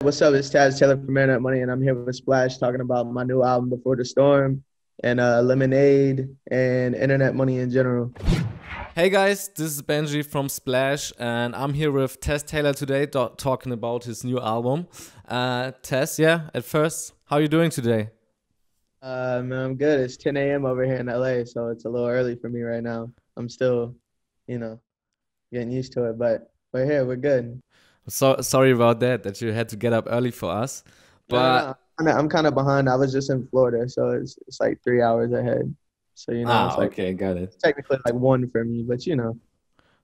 What's up? It's Taz Taylor from Internet Money, and I'm here with Splash talking about my new album, Before the Storm, and Lemonade, and Internet Money in general. Hey guys, this is Benji from Splash, and I'm here with Taz Taylor today talking about his new album. Taz, yeah, at first, how are you doing today? Man, I'm good. It's 10 a.m. over here in LA, so it's a little early for me right now. I'm still, you know, getting used to it, but we're here. We're good. So sorry about that you had to get up early for us. No. But I'm kind of behind. I was just in Florida, so it's like 3 hours ahead. So, it's like okay, got it. technically like one for me, but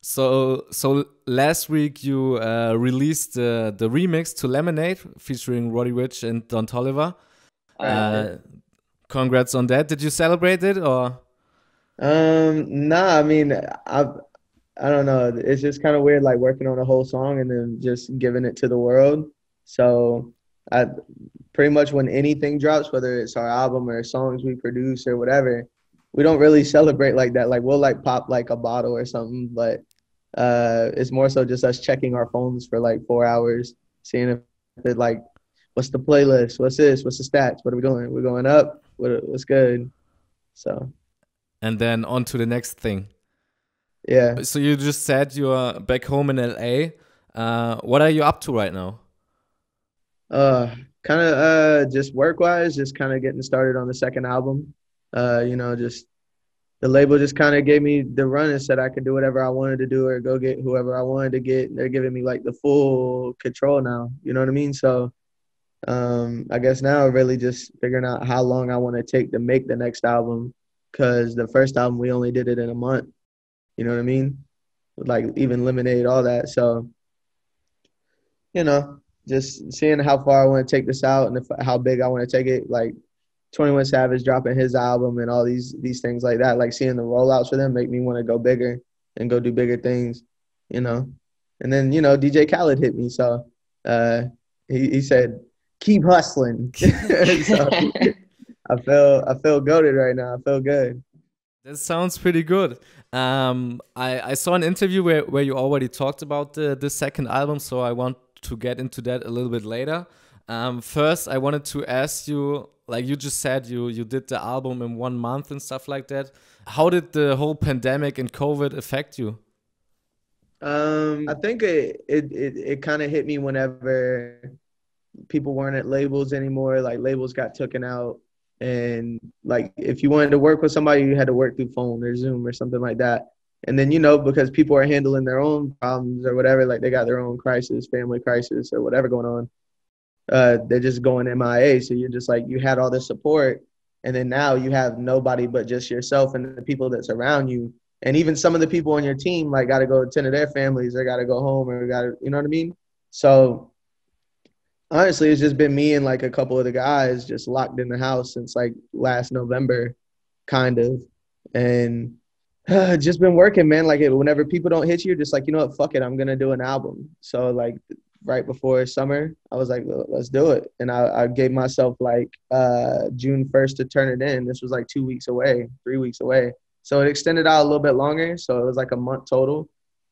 So last week you released the remix to Lemonade featuring Roddy Ricch and Don Toliver. Right. Congrats on that. Did you celebrate it or? Nah, I mean, I don't know. It's just kind of weird, like working on a whole song and then just giving it to the world. So I pretty much when anything drops, whether it's our album or songs we produce or whatever, we don't really celebrate like that. Like we'll like pop like a bottle or something, but it's more so just us checking our phones for like 4 hours, seeing if it like, what's the playlist? What's this? What's the stats? What are we doing? We're going up. What's good? So. And then on to the next thing. Yeah. So you just said you are back home in LA. What are you up to right now? Kind of just work-wise, just kind of getting started on the second album. Just the label just kind of gave me the run and said I could do whatever I wanted to do or go get whoever I wanted to get. They're giving me like the full control now. You know what I mean? So I guess now really just figuring out how long I want to take to make the next album, because the first album we only did it in a month. You know what I mean? Like even Lemonade, all that. So, just seeing how far I want to take this out and how big I want to take it. Like 21 Savage dropping his album and all these things like that. Like seeing the rollouts for them make me want to go bigger and go do bigger things, And then, DJ Khaled hit me. So he said, keep hustling. So I feel goated right now. I feel good. That sounds pretty good. I saw an interview where you already talked about the second album, so I want to get into that a little bit later. First, I wanted to ask you, like you just said, you did the album in 1 month and stuff like that. How did the whole pandemic and COVID affect you? I think it kind of hit me whenever people weren't at labels anymore. Like labels got taken out. And like, if you wanted to work with somebody, you had to work through phone or Zoom or something like that. And then, because people are handling their own problems or whatever, like they got their own crisis, family crisis or whatever going on, they're just going MIA. So you're just like, you had all this support. And then now you have nobody but just yourself and the people that's around you. And even some of the people on your team, like, got to go attend to their families or got to go home or got to, you know what I mean? So honestly, it's just been me and like a couple of the guys just locked in the house since like last November, kind of. And just been working, man. Like whenever people don't hit you, just like, you know what, fuck it, I'm going to do an album. So like right before summer, I was like, let's do it. And I gave myself like June 1st to turn it in. This was like 2 weeks away, 3 weeks away. So it extended out a little bit longer. So it was like a month total.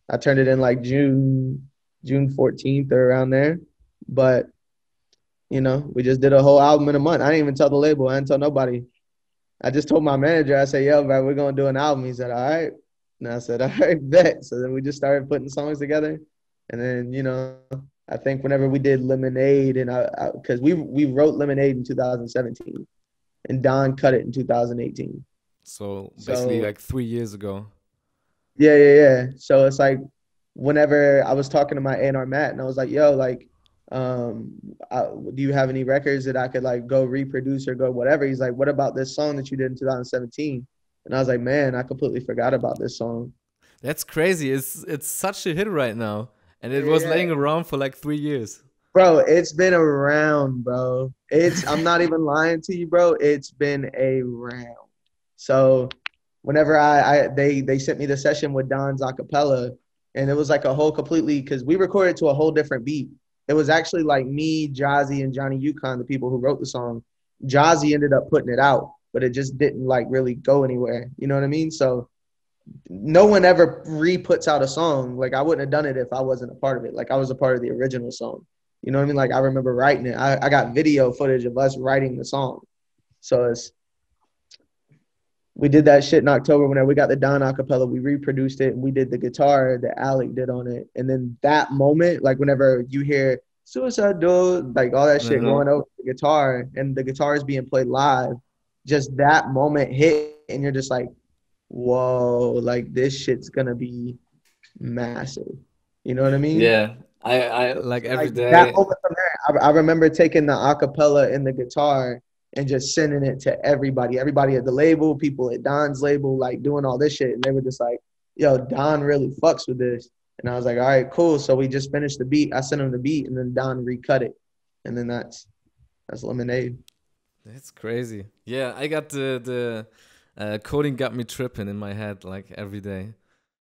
I turned it in like June 14th or around there. But we just did a whole album in a month. I didn't even tell the label. I didn't tell nobody. I just told my manager, I said, yo, bro, we're going to do an album. He said, all right. And I said, all right, bet. So then we just started putting songs together. And then, I think whenever we did Lemonade, and because we wrote Lemonade in 2017 and Don cut it in 2018. So basically like 3 years ago. Yeah. So it's like whenever I was talking to my A&R Matt and I was like, yo, like, do you have any records that I could like go reproduce or go whatever? He's like, what about this song that you did in 2017? And I was like, man, I completely forgot about this song. That's crazy. It's such a hit right now. And it was laying around for like 3 years. Bro, it's been around, bro. I'm not even lying to you, bro. It's been around. So whenever they sent me the session with Don's acapella, and it was like a whole completely, because we recorded to a whole different beat. It was actually like me, Jazzy, and Johnny Yukon, the people who wrote the song. Jazzy ended up putting it out, but it just didn't like really go anywhere. You know what I mean? So no one ever re-puts out a song. Like I wouldn't have done it if I wasn't a part of it. Like I was a part of the original song. You know what I mean? Like I remember writing it. I got video footage of us writing the song. So we did that shit in October whenever we got the Don acapella. We reproduced it and we did the guitar that Alec did on it. And then that moment, like whenever you hear Suicide Door, like all that shit going over the guitar and the guitar is being played live, just that moment hit and you're just like, whoa, like this shit's gonna be massive. You know what I mean? Yeah, I like every That day. moment from there, I remember taking the acapella and the guitar and just sending it to everybody at the label, people at Don's label, like doing all this shit. And they were just like, yo, Don really fucks with this. And I was like, all right, cool. So we just finished the beat. I sent him the beat and then Don recut it. And then that's Lemonade. That's crazy. Yeah, I got the coding got me tripping in my head like every day.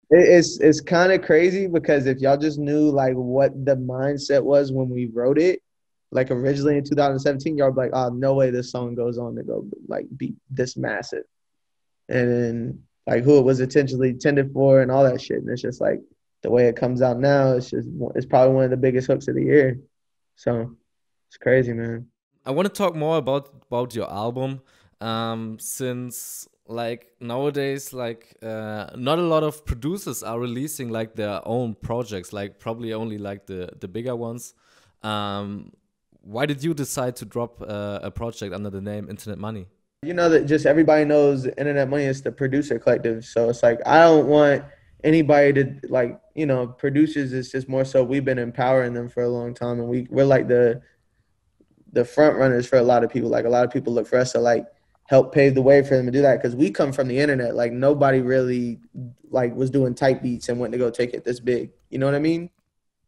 It's kind of crazy because if y'all just knew like what the mindset was when we wrote it, like originally in 2017, y'all be like, oh, no way this song goes on to go like be this massive. And then like who it was intentionally intended for and all that shit. And it's just like the way it comes out now, it's probably one of the biggest hooks of the year. So it's crazy, man. I want to talk more about your album, since like nowadays, like not a lot of producers are releasing like their own projects, like probably only like the bigger ones. Why did you decide to drop a project under the name Internet Money? You know that just everybody knows Internet Money is the producer collective. So it's like I don't want anybody to like, you know, producers is just more so we've been empowering them for a long time and we're like the front runners for a lot of people. Like a lot of people look for us to like help pave the way for them to do that because we come from the internet. Like nobody really like was doing type beats and went to go take it this big. You know what I mean?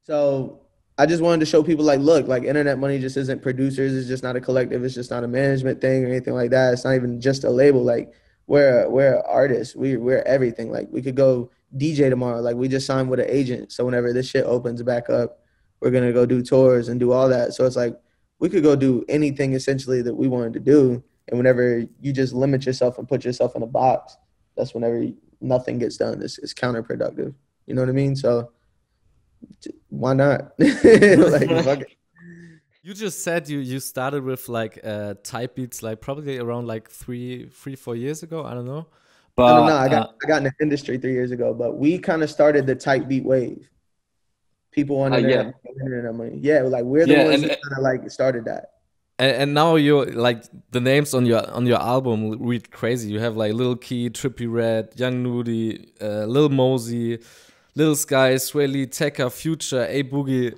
So I just wanted to show people like, look, like Internet Money just isn't producers. It's just not a collective. It's just not a management thing or anything like that. It's not even just a label. Like we're artists. We're everything. Like we could go DJ tomorrow. Like we just signed with an agent. So whenever this shit opens back up, we're gonna go do tours and do all that. So it's like we could go do anything essentially that we wanted to do. And whenever you just limit yourself and put yourself in a box, that's whenever nothing gets done. It's counterproductive. You know what I mean? So why not? Like, fuck it. You just said you started with like type beats like probably around like 4 years ago. I don't know. But No. I got in the industry 3 years ago, but we kind of started the type beat wave. People on internet money. Yeah, like we're the ones who kind of like started that. And now you're like the names on your album read crazy. You have like Lil Key, Trippie Redd, Young Nudie, Lil Mosey, Lil Sky, Sway Lee, Tekka, Future, A Boogie,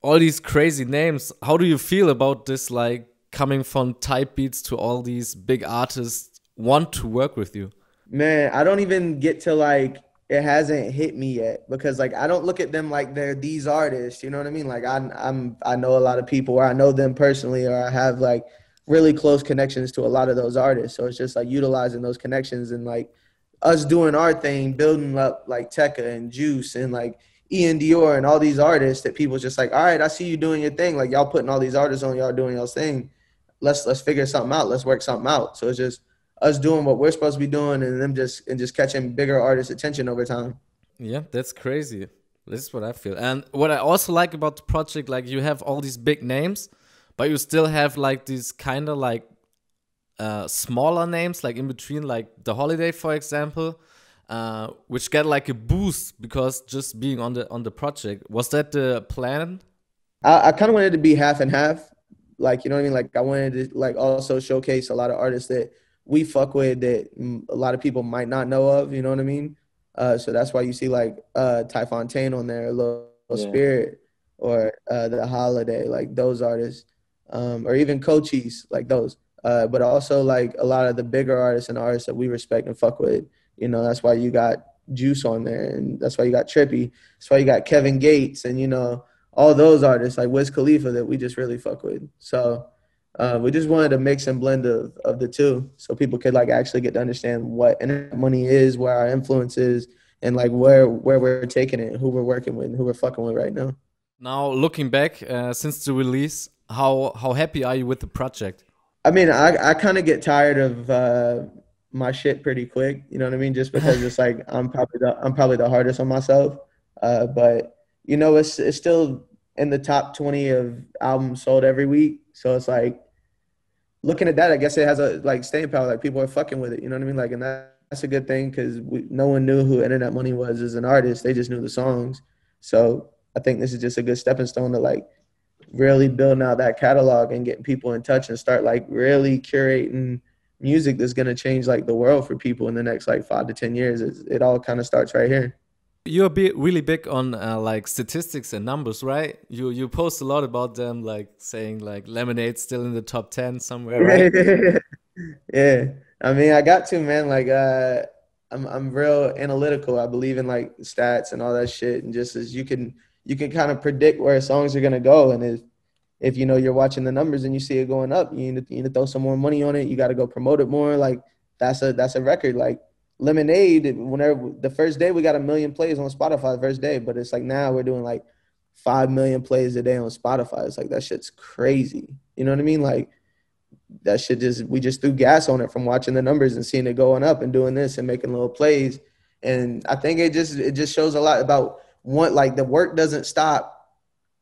all these crazy names. How do you feel about this, like coming from type beats to all these big artists want to work with you? Man, I don't even get to like, it hasn't hit me yet because like I don't look at them like they're these artists, you know what I mean? Like I know a lot of people or I know them personally or I have like really close connections to a lot of those artists. So it's just like utilizing those connections and like us doing our thing, building up like Tekka and Juice and like Ian Dior and all these artists that people just like, all right, I see you doing your thing. Like y'all putting all these artists on, y'all doing y'all's thing. Let's figure something out. Let's work something out. So it's just us doing what we're supposed to be doing and them just catching bigger artists' attention over time. Yeah, that's crazy. This is what I feel. And what I also like about the project, like you have all these big names, but you still have like these kind of like smaller names, like in between, like The Holiday, for example, which get like a boost because just being on the project. Was that the plan? I kind of wanted to be half and half. Like, you know what I mean? Like I wanted to like also showcase a lot of artists that we fuck with that a lot of people might not know of, you know what I mean? So that's why you see like Ty Fontaine on there, Lil Spirit, or The Holiday, like those artists, or even Cochise, like those. But also like a lot of the bigger artists and artists that we respect and fuck with, you know, that's why you got Juice on there, and that's why you got Trippie, that's why you got Kevin Gates, and you know, all those artists like Wiz Khalifa that we just really fuck with. So we just wanted a mix and blend of the two so people could like actually get to understand what internet money is, where our influence is, and like where we're taking it, who we're working with, and who we're fucking with right now. Now, looking back, since the release, how happy are you with the project? I mean, I kind of get tired of my shit pretty quick, you know what I mean? Just because it's like I'm probably the hardest on myself. But you know, it's still in the top 20 of albums sold every week. So it's like, looking at that, I guess it has a like staying power. Like people are fucking with it, you know what I mean? Like, and that's a good thing because no one knew who Internet Money was as an artist. They just knew the songs. So I think this is just a good stepping stone to like really building out that catalog and getting people in touch and start like really curating music that's gonna change like the world for people in the next like 5 to 10 years. It all kind of starts right here. You're really big on like statistics and numbers, right? You post a lot about them, like saying like Lemonade's still in the top 10 somewhere, right? Yeah, I mean, I got to, man. Like, I'm real analytical. I believe in like stats and all that shit, and just as you can kind of predict where songs are gonna go, and if you know you're watching the numbers and you see it going up, you need to throw some more money on it. You got to go promote it more. Like that's a record. Like Lemonade, whenever the first day we got 1 million plays on Spotify the first day, but it's like now we're doing like 5 million plays a day on Spotify. It's like that shit's crazy. You know what I mean? Like that shit we just threw gas on it from watching the numbers and seeing it going up and doing this and making little plays. And I think it just shows a lot about like the work doesn't stop.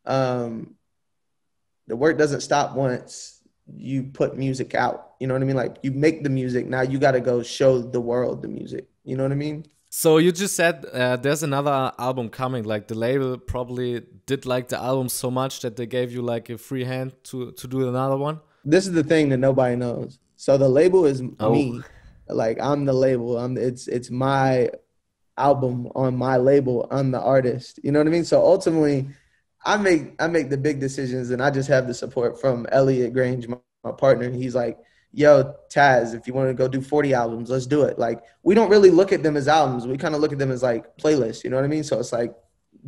The work doesn't stop once you put music out. You know what I mean? Like you make the music, now you got to go show the world the music. You know what I mean? So you just said there's another album coming. Like the label probably did like the album so much that they gave you like a free hand to do another one. This is the thing that nobody knows. So the label is me. Like I'm the label. It's my album on my label. I'm the artist. You know what I mean? So ultimately, I make the big decisions, and I just have the support from Elliot Grange, my partner. He's like, yo, Taz, if you want to go do 40 albums, let's do it. Like, we don't really look at them as albums. We kind of look at them as like playlists, you know what I mean? So it's like,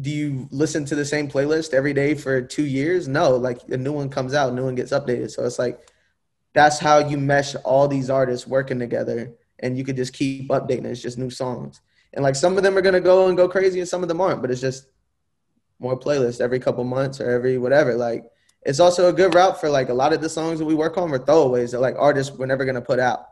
do you listen to the same playlist every day for 2 years? No, like a new one comes out, new one gets updated. So it's like, that's how you mesh all these artists working together, and you could just keep updating. It's just new songs. And like some of them are going to go crazy and some of them aren't, but it's just more playlists every couple months or every whatever. Like it's also a good route for like a lot of the songs that we work on were throwaways that like artists were never gonna put out.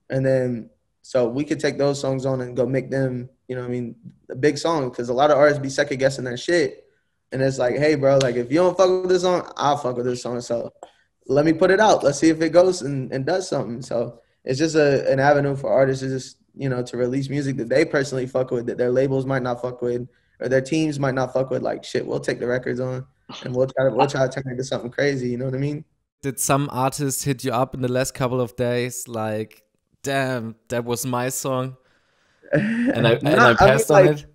And then so we could take those songs on and go make them, you know what I mean, a big song, because a lot of artists be second guessing their shit. And it's like, hey bro, like if you don't fuck with this song, I'll fuck with this song. So let me put it out. Let's see if it goes and does something. So it's just an avenue for artists to just, you know, to release music that they personally fuck with, that their labels might not fuck with, or their teams might not fuck with. Like shit, we'll take the records on and we'll try to turn it into something crazy. You know what I mean? Did some artists hit you up in the last couple of days like, damn, that was my song, and I passed on it?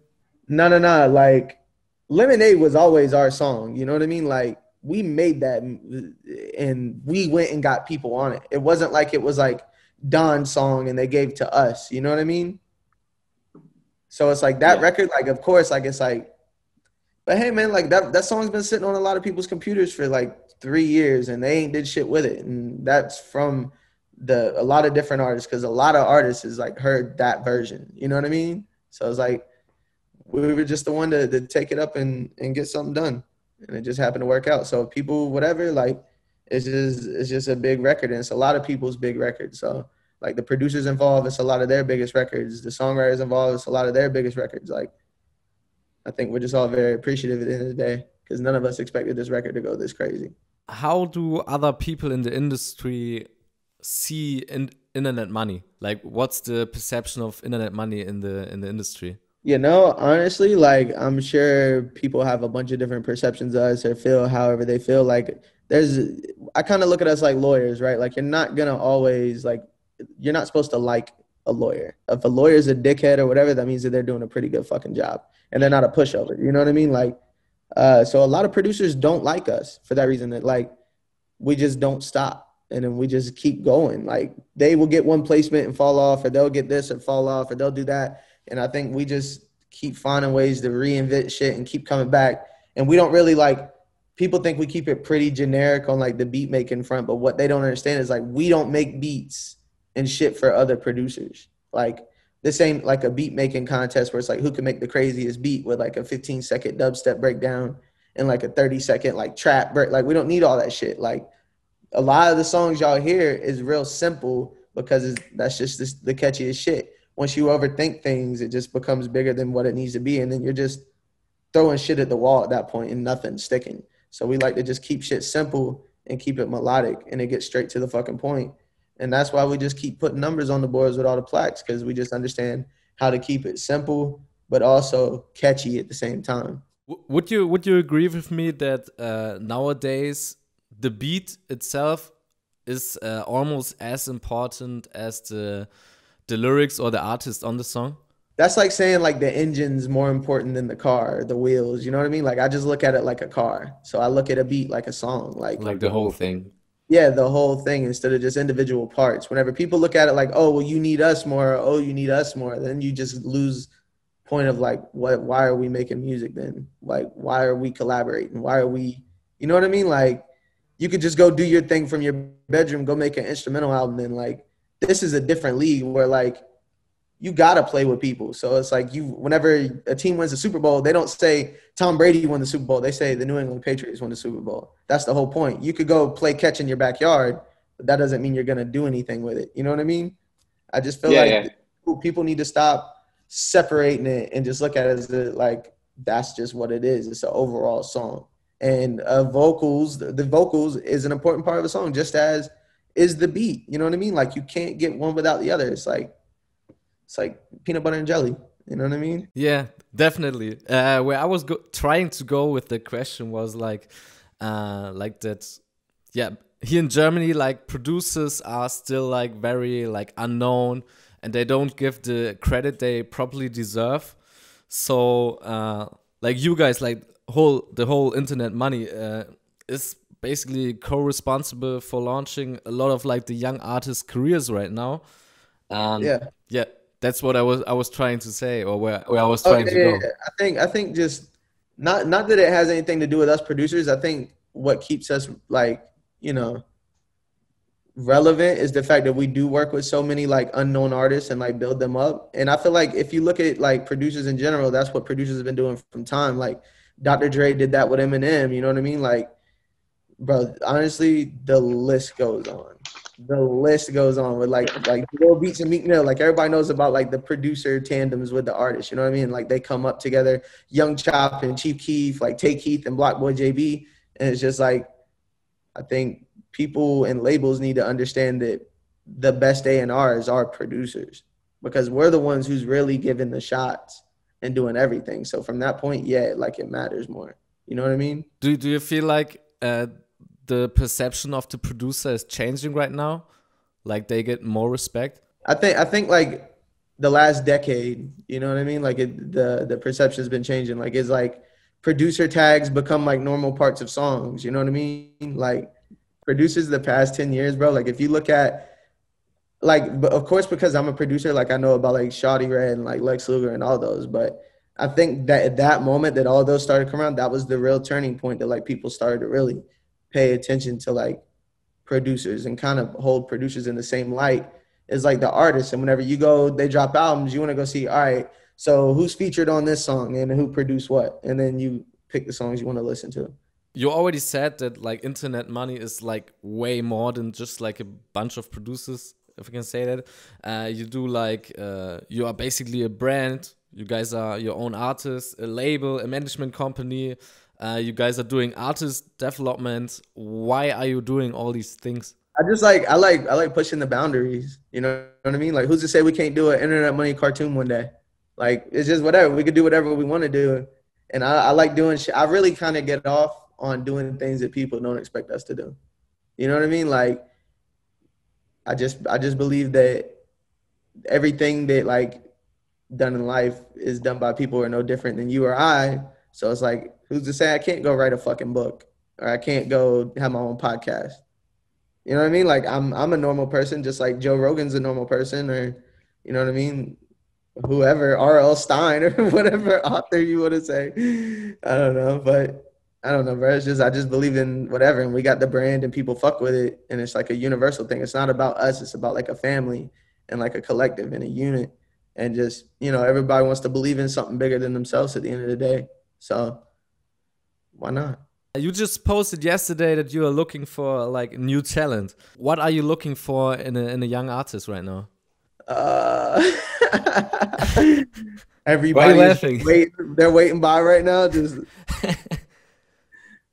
No. Like Lemonade was always our song. You know what I mean? Like we made that and we went and got people on it. It wasn't like it was like Don's song and they gave to us. You know what I mean? So it's like that record, like, of course, like, it's like, but hey, man, like that song's been sitting on a lot of people's computers for like 3 years and they ain't did shit with it. And that's from a lot of different artists, because a lot of artists is like heard that version. You know what I mean? So it's like, we were just the one to take it up and get something done. And it just happened to work out. So people, whatever, like, it's just a big record. And it's a lot of people's big records. So like the producers involved, it's a lot of their biggest records. The songwriters involved, it's a lot of their biggest records. Like, I think we're just all very appreciative at the end of the day, because none of us expected this record to go this crazy. How do other people in the industry see internet money? Like, what's the perception of internet money in the industry? You know, honestly, like, I'm sure people have a bunch of different perceptions of us or feel however they feel. Like, I kind of look at us like lawyers, right? Like, you're not going to always, like, you're not supposed to like a lawyer. If a lawyer's a dickhead or whatever, that means that they're doing a pretty good fucking job and they're not a pushover. You know what I mean? Like, so a lot of producers don't like us for that reason, that like, we just don't stop and then we just keep going. Like, they will get one placement and fall off, or they'll get this and fall off, or they'll do that. And I think we just keep finding ways to reinvent shit and keep coming back. And we don't really like, people think we keep it pretty generic on like the beat making front, but what they don't understand is like, we don't make beats and shit for other producers. Like, this ain't like a beat making contest where it's like, who can make the craziest beat with like a 15-second dubstep breakdown and like a 30-second like trap break. Like, we don't need all that shit. Like, a lot of the songs y'all hear is real simple because that's just the catchiest shit. Once you overthink things, it just becomes bigger than what it needs to be. And then you're just throwing shit at the wall at that point and nothing sticking. So we like to just keep shit simple and keep it melodic, and it gets straight to the fucking point. And that's why we just keep putting numbers on the boards with all the plaques, because we just understand how to keep it simple but also catchy at the same time. Would you agree with me that nowadays the beat itself is almost as important as the lyrics or the artist on the song? That's like saying like the engine's more important than the car, the wheels, you know what I mean? Like I just look at it like a car. So I look at a beat like a song. Like the whole thing. Yeah, the whole thing instead of just individual parts. Whenever people look at it like, oh, well, you need us more, or, oh, you need us more, then you just lose point of like, why are we making music then? Like, why are we collaborating? Why are we, you know what I mean? Like, you could just go do your thing from your bedroom, go make an instrumental album. And like, this is a different league where like, you gotta play with people. So it's like whenever a team wins the Super Bowl, they don't say Tom Brady won the Super Bowl. They say the New England Patriots won the Super Bowl. That's the whole point. You could go play catch in your backyard, but that doesn't mean you're gonna do anything with it. You know what I mean? I just feel people need to stop separating it and just look at it as like that's just what it is. It's an overall song, and vocals. The vocals is an important part of the song, just as is the beat. You know what I mean? Like you can't get one without the other. It's like peanut butter and jelly. You know what I mean? Yeah, definitely. Where I was trying to go with the question was like that. Yeah, here in Germany, like producers are still like very like unknown, and they don't give the credit they properly deserve. So like you guys, like the whole internet money is basically co-responsible for launching a lot of like the young artists' careers right now. Yeah. That's what I was trying to say, or where I was trying to go. I think just not that it has anything to do with us producers. I think what keeps us like, you know, relevant is the fact that we do work with so many like unknown artists and like build them up. And I feel like if you look at like producers in general, that's what producers have been doing from time. Like Dr. Dre did that with Eminem. You know what I mean? Like, bro, honestly, the list goes on. The list goes on with like Lil Beats and Meek Mill. Like everybody knows about like the producer tandems with the artist. You know what I mean? Like they come up together. Young Chop and Chief Keef, like Take Keith and Block Boy JB. And it's just like, I think people and labels need to understand that the best A&Rs are producers, because we're the ones who's really giving the shots and doing everything. So from that point, yeah, like it matters more. You know what I mean? Do you feel like the perception of the producer is changing right now? Like they get more respect? I think like the last decade, you know what I mean? Like the perception has been changing. Like it's like producer tags become like normal parts of songs. You know what I mean? Like producers the past 10 years, bro. Like if you look at like, of course, because I'm a producer, like I know about like Shawty Red and like Lex Luger and all those, but I think that at that moment that all those started coming around, that was the real turning point that like people started to really pay attention to like producers and kind of hold producers in the same light as like the artists. And whenever you go, they drop albums, you want to go see, all right, so who's featured on this song and who produced what? And then you pick the songs you want to listen to. You already said that like internet money is like way more than just like a bunch of producers, if I can say that. You do like, you are basically a brand. You guys are your own artists, a label, a management company. You guys are doing artist development. Why are you doing all these things? I like pushing the boundaries. You know what I mean? Like, who's to say we can't do an internet money cartoon one day? Like, it's just whatever. We could do whatever we want to do. And I like doing shit. I really kind of get off on doing things that people don't expect us to do. You know what I mean? Like, I just believe that everything that like done in life is done by people who are no different than you or I. So it's like, who's to say I can't go write a fucking book, or I can't go have my own podcast? You know what I mean? Like I'm a normal person, just like Joe Rogan's a normal person, or you know what I mean? Whoever, R.L. Stein or whatever author you want to say. I don't know, but I don't know, bro. It's just I just believe in whatever, and we got the brand and people fuck with it, and it's like a universal thing. It's not about us. It's about like a family and like a collective and a unit, and just, you know, everybody wants to believe in something bigger than themselves at the end of the day. So why not? You just posted yesterday that you are looking for like new talent. What are you looking for in a young artist right now? Why are you Everybody is laughing? waiting. They're waiting by right now. Just,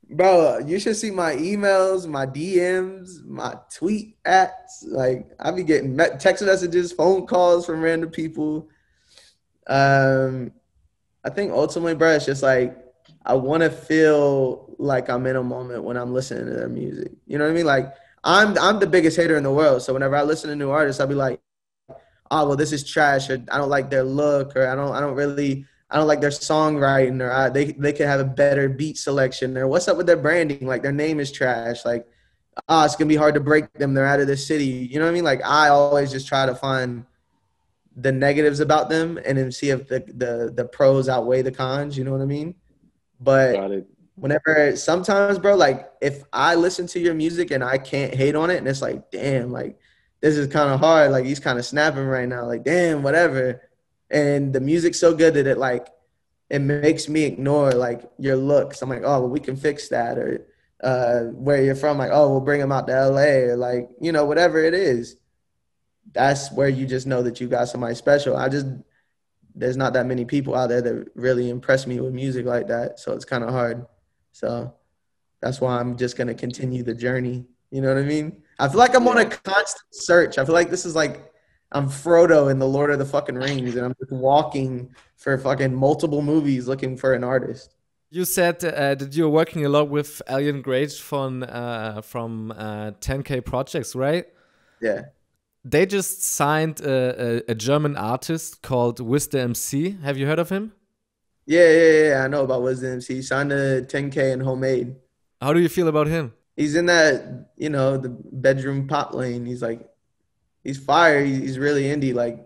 bro, you should see my emails, my DMs, my tweet ats. Like, I be getting text messages, phone calls from random people. I think ultimately, bro, it's just like I want to feel like I'm in a moment when I'm listening to their music. You know what I mean? Like, I'm the biggest hater in the world. So whenever I listen to new artists, I'll be like, oh, well, this is trash, or I don't like their look, or I don't like their songwriting, or they could have a better beat selection, or what's up with their branding? Like, their name is trash. Like, it's gonna be hard to break them. They're out of the city. You know what I mean? Like, I always just try to find the negatives about them and then see if the pros outweigh the cons. You know what I mean? Got But it. whenever sometimes, bro, like if I listen to your music and I can't hate on it, and it's like, damn, like this is kind of hard. Like he's kind of snapping right now. Like, damn, whatever. And the music's so good that it makes me ignore like your looks. I'm like, oh, well, we can fix that. Or where you're from, like, oh, we'll bring him out to LA, or like, whatever it is. That's where you just know that you got somebody special. There's not that many people out there that really impress me with music like that. So it's kind of hard. So that's why I'm just going to continue the journey. You know what I mean? I feel like I'm on a constant search. I feel like this is like I'm Frodo in the Lord of the fucking Rings, and I'm just walking for fucking multiple movies looking for an artist. You said that you're working a lot with Alien Grage from 10K Projects, right? Yeah. They just signed a German artist called Wiz the MC. Have you heard of him? Yeah. I know about Wiz the MC. Signed to 10K and Homemade. How do you feel about him? He's in that, the bedroom pop lane. He's fire. He's really indie. Like,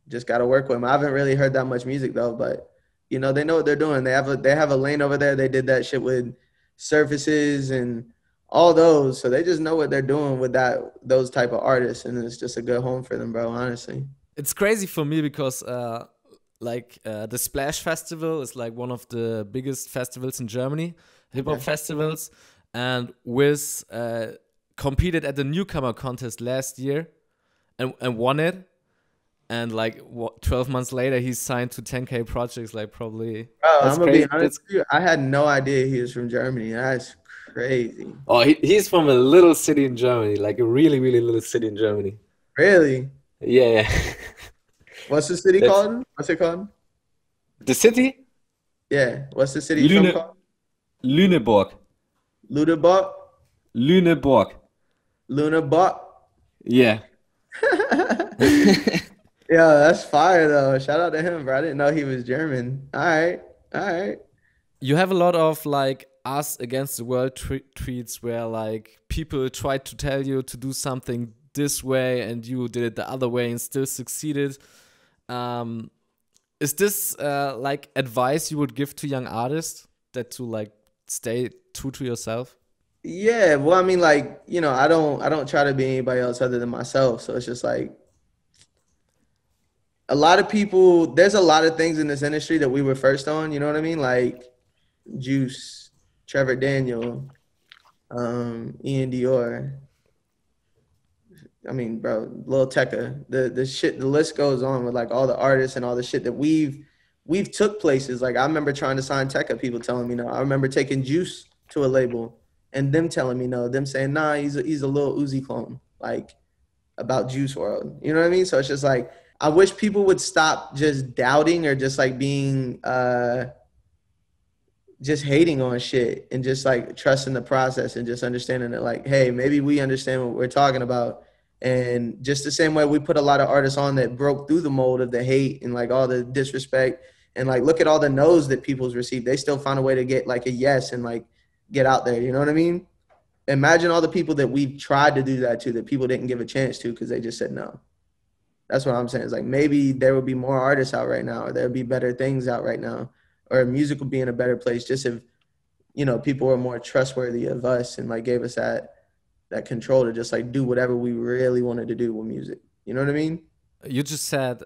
just got to work with him. I haven't really heard that much music though, but they know what they're doing. They have a lane over there. They did that shit with Surfaces and all those. So they just know what they're doing with those type of artists, and it's just a good home for them, bro. Honestly, it's crazy for me because the Splash Festival is like one of the biggest festivals in Germany, hip hop festivals, and Wiz competed at the newcomer contest last year and won it. And like 12 months later, he's signed to 10K Projects. Like probably. Bro, That's I'm gonna crazy. be honest with you. I had no idea he was from Germany. That's crazy. Oh, he's from a little city in Germany, like a really, really little city in Germany. Really? Yeah. What's the city called? What's it called? The city? Yeah. What's the city called? Lüneburg. Ludeburg? Lüneburg. Luneburg? Yeah. Yeah, that's fire though. Shout out to him, bro. I didn't know he was German. All right. You have a lot of like us against the world tweets where like people try to tell you to do something this way and you did it the other way and still succeeded. Is this like advice you would give to young artists, that to like stay true to yourself? Yeah, well, I mean, like, I don't try to be anybody else other than myself. So it's just like a lot of people, there's a lot of things in this industry that we were first on, you know what I mean? Like Juice, Trevor Daniel, Ian Dior. I mean, bro, Lil Tecca. The shit, the list goes on with like all the artists and all the shit that we've took places. Like I remember trying to sign Tecca, people telling me no. I remember taking Juice to a label and them telling me no, them saying, nah, he's a Lil Uzi clone, like about Juice WRLD. You know what I mean? So it's just like, I wish people would stop just doubting or just like being just hating on shit and just like trusting the process and just understanding that like, hey, maybe we understand what we're talking about. And just the same way we put a lot of artists on that broke through the mold of the hate and like all the disrespect and like look at all the no's that people's received. They still found a way to get like a yes and like get out there. You know what I mean? Imagine all the people that we've tried to do that to that people didn't give a chance to because they just said no. That's what I'm saying. It's like maybe there would be more artists out right now, or there would be better things out right now, or music would be in a better place just if, people were more trustworthy of us and like gave us that control to just like do whatever we really wanted to do with music. You know what I mean? You just said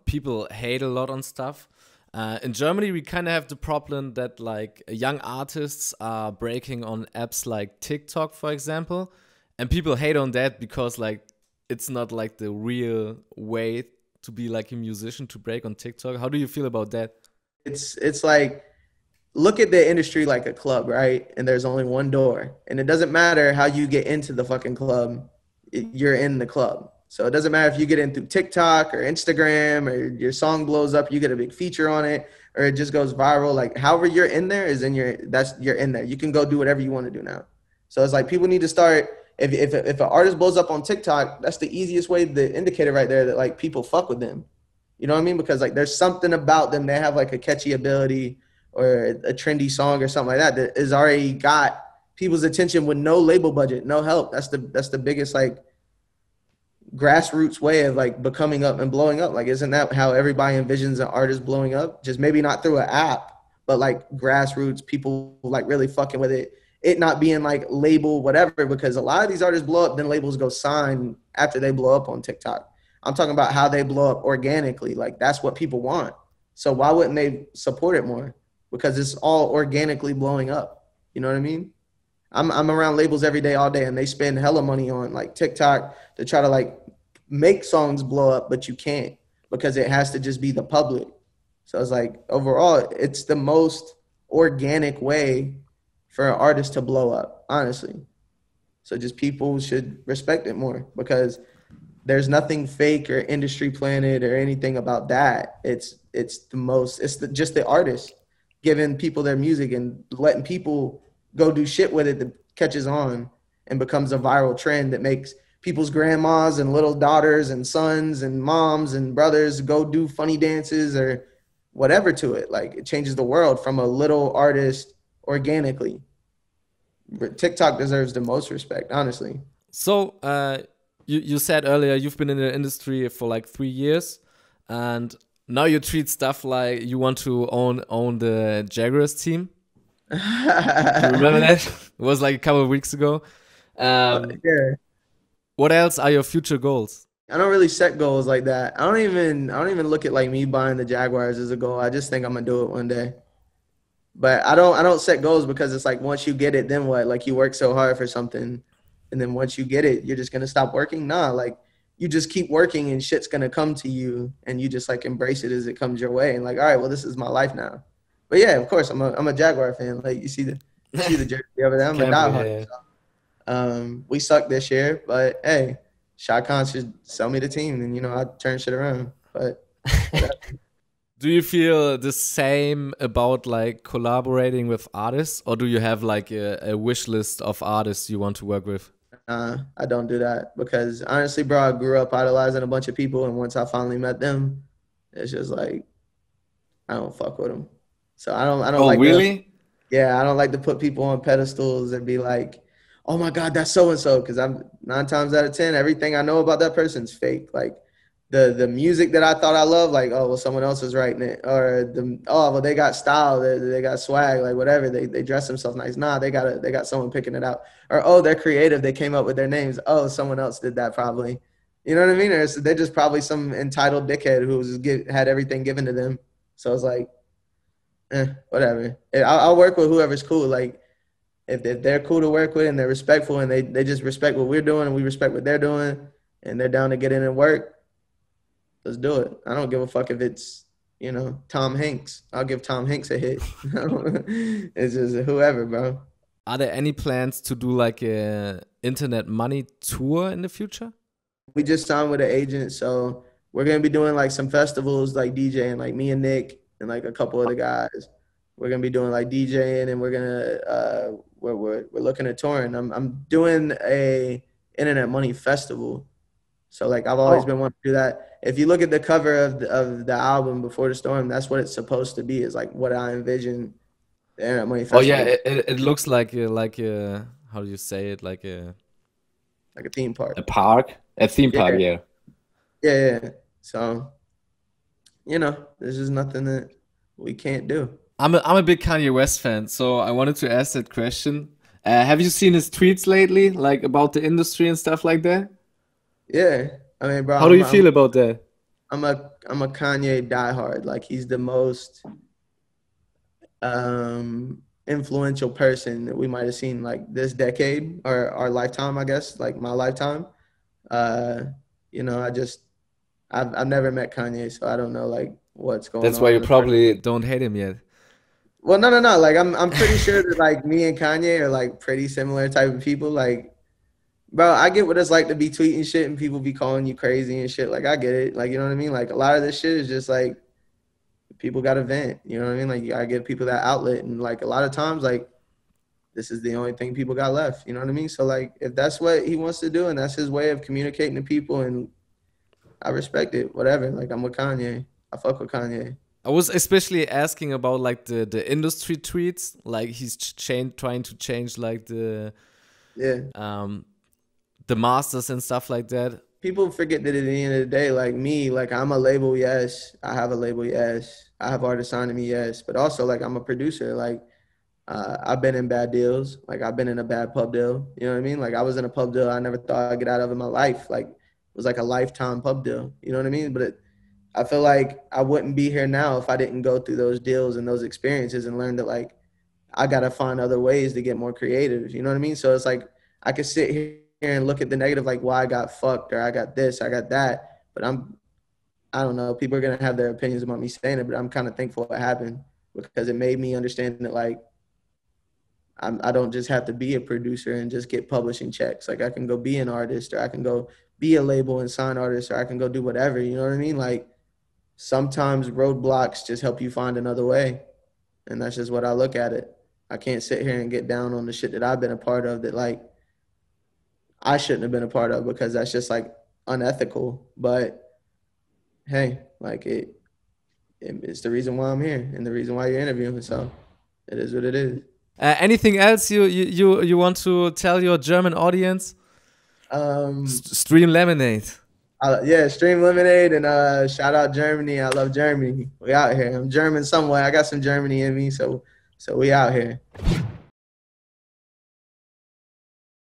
people hate a lot on stuff. In Germany, we kind of have the problem that like young artists are breaking on apps like TikTok, for example, and people hate on that because like it's not like the real way to be like a musician to break on TikTok? How do you feel about that? It's like, look at the industry like a club, right? And there's only one door, and it doesn't matter how you get into the fucking club, you're in the club. So it doesn't matter if you get in through TikTok or Instagram or your song blows up, you get a big feature on it, or it just goes viral. Like however you're in there is in your, you're in there. You can go do whatever you want to do now. So it's like people need to start, if an artist blows up on TikTok, that's the easiest way, the indicator right there that like people fuck with them. You know what I mean? Because like there's something about them. They have like a catchy ability or a trendy song or something like that that has already got people's attention with no label budget, no help. That's the biggest like grassroots way of like becoming up and blowing up. Like, isn't that how everybody envisions an artist blowing up? Just maybe not through an app, but like grassroots, people like really fucking with it. It not being like label whatever, because a lot of these artists blow up, then labels go sign after they blow up on TikTok. I'm talking about how they blow up organically. Like that's what people want. So why wouldn't they support it more? Because it's all organically blowing up. You know what I mean? I'm around labels every day, all day, and they spend hella money on like TikTok to try to like make songs blow up, but you can't because it has to just be the public. So it's like overall, it's the most organic way for an artist to blow up, honestly. So just people should respect it more because there's nothing fake or industry planted or anything about that. It's just the artist giving people their music and letting people go do shit with it that catches on and becomes a viral trend that makes people's grandmas and little daughters and sons and moms and brothers go do funny dances or whatever to it. Like it changes the world from a little artist organically. TikTok deserves the most respect, honestly. So you said earlier you've been in the industry for like 3 years, and now you treat stuff like you want to own the Jaguars team. Do you remember that? It was like a couple of weeks ago. Yeah. What else are your future goals? I don't really set goals like that. I don't even look at like me buying the Jaguars as a goal. I just think I'm gonna do it one day. But I don't set goals because it's like once you get it, then what? Like you work so hard for something, and then once you get it, you're just gonna stop working? Nah, like you just keep working and shit's gonna come to you, and you just like embrace it as it comes your way, and like, all right, well, this is my life now. But yeah, of course, I'm a Jaguar fan. Like you see the jersey over there. I'm a diehard. So, we sucked this year, but hey, Shad Khan should sell me the team, and you know I turn shit around. But do you feel the same about like collaborating with artists, or do you have like a wish list of artists you want to work with? I don't do that because honestly, bro, I grew up idolizing a bunch of people, and once I finally met them, it's just like I don't fuck with them. So I don't. Oh, like really? I don't like to put people on pedestals and be like, oh my God, that's so and so, because I'm 9 times out of 10, everything I know about that person's fake. Like the music that I thought I loved, like, oh well, someone else is writing it, or well, they got style, they got swag, like whatever, they dress themselves nice. Nah, they got someone picking it out. Or oh, they're creative, they came up with their names. Oh, someone else did that probably. You know what I mean? Or they're just probably some entitled dickhead who's had everything given to them. So it's like, whatever. I'll work with whoever's cool. Like if they're cool to work with and they're respectful and they just respect what we're doing and we respect what they're doing and they're down to get in and work, let's do it. I don't give a fuck if it's, you know, Tom Hanks. I'll give Tom Hanks a hit. It's just whoever, bro. Are there any plans to do like a internet money tour in the future? We just signed with an agent, so we're gonna be doing like some festivals, like DJing, like me and Nick and like a couple of the guys. We're gonna be doing like DJing, and we're gonna we're looking at touring. I'm doing a internet money festival, so like I've always been wanting to do that. If you look at the cover of the album Before the Storm, that's what it's supposed to be. Is like what I envision the internet money festival. Oh yeah, it looks like a how do you say it, like a theme park. A theme park, yeah. Yeah. So, you know, there's just nothing that we can't do. I'm a big Kanye West fan, so I wanted to ask that question. Have you seen his tweets lately, like about the industry and stuff like that? Yeah, I mean, bro. How do you feel about that? I'm a Kanye diehard. Like he's the most influential person that we might have seen like this decade or our lifetime, I guess, like my lifetime. You know, I've never met Kanye, so I don't know like what's going on. That's why you probably don't hate him yet. Well, no. Like I'm pretty sure that like me and Kanye are like pretty similar type of people. Like, bro, I get what it's like to be tweeting shit and people be calling you crazy and shit. Like, I get it. Like, you know what I mean? Like, a lot of this shit is just like people got to vent. You know what I mean? Like, you gotta give people that outlet. And like a lot of times, like, this is the only thing people got left. You know what I mean? So like, if that's what he wants to do and that's his way of communicating to people, and I respect it. Whatever. Like, I'm with Kanye. I fuck with Kanye. I was especially asking about like the industry tweets, like he's trying to change like the masters and stuff like that. People forget that at the end of the day, like me, like I'm a label, yes. I have a label, yes. I have artists signing me, yes. But also like I'm a producer. Like I've been in bad deals. Like I've been in a bad pub deal. You know what I mean? Like I was in a pub deal I never thought I'd get out of in my life. Like it was like a lifetime pub deal. You know what I mean? But I feel like I wouldn't be here now if I didn't go through those deals and those experiences and learn that like I gotta find other ways to get more creative. You know what I mean? So it's like I could sit here and look at the negative, like, well, I got fucked or I got this, I got that. But I don't know. People are gonna have their opinions about me saying it, but I'm kind of thankful it happened because it made me understand that like I don't just have to be a producer and just get publishing checks. Like I can go be an artist, or I can go be a label and sign artists, or I can go do whatever. You know what I mean? Like sometimes roadblocks just help you find another way. And that's just what I look at it. I can't sit here and get down on the shit that I've been a part of that like I shouldn't have been a part of because that's just like unethical. But hey, like it's the reason why I'm here and the reason why you're interviewing. So it is what it is. Anything else you want to tell your German audience? Stream Lemonade. Yeah, stream Lemonade and shout out Germany. I love Germany. We out here. I'm German somewhere. I got some Germany in me, so we out here.